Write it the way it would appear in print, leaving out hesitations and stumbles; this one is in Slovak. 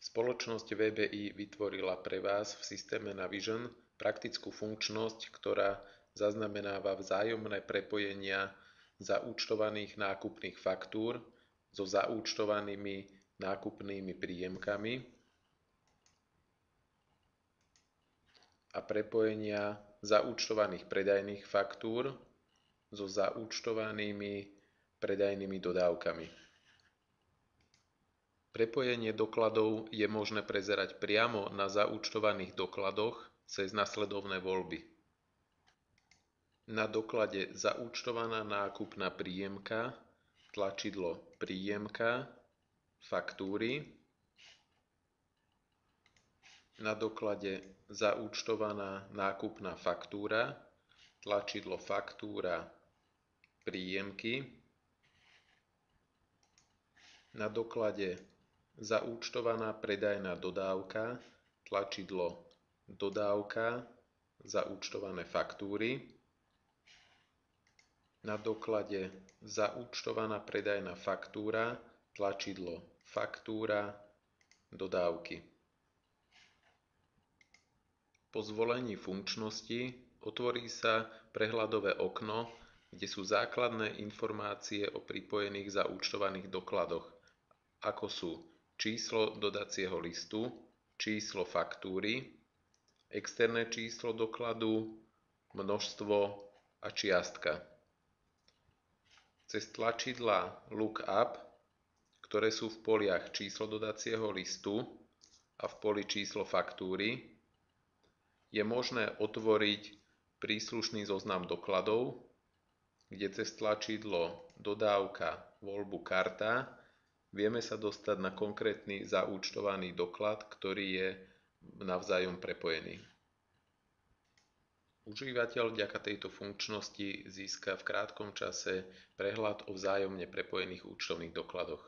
Spoločnosť VBI vytvorila pre vás v systéme Navision praktickú funkčnosť, ktorá zaznamenáva vzájomné prepojenia zaúčtovaných nákupných faktúr so zaúčtovanými nákupnými príjemkami a prepojenia zaúčtovaných predajných faktúr so zaúčtovanými predajnými dodávkami. Prepojenie dokladov je možné prezerať priamo na zaúčtovaných dokladoch cez nasledovné voľby. Na doklade Zaúčtovaná nákupná príjemka tlačidlo Príjemka faktúry. Na doklade Zaúčtovaná nákupná faktúra tlačidlo Faktúra príjemky. Na doklade Zaúčtovaná predajná dodávka tlačidlo Dodávka zaúčtované faktúry. Na doklade Zaúčtovaná predajná faktúra tlačidlo Faktúra dodávky. Po zvolení funkčnosti otvorí sa prehľadové okno, kde sú základné informácie o pripojených zaúčtovaných dokladoch, ako sú číslo dodacieho listu, číslo faktúry, externé číslo dokladu, množstvo a čiastka. Cez tlačidlá Lookup, ktoré sú v poliach číslo dodacieho listu a v poli číslo faktúry, je možné otvoriť príslušný zoznam dokladov, kde cez tlačidlo Dodávka voľbu Karta vieme sa dostať na konkrétny zaúčtovaný doklad, ktorý je navzájom prepojený. Užívateľ vďaka tejto funkčnosti získa v krátkom čase prehľad o vzájomne prepojených účtovných dokladoch.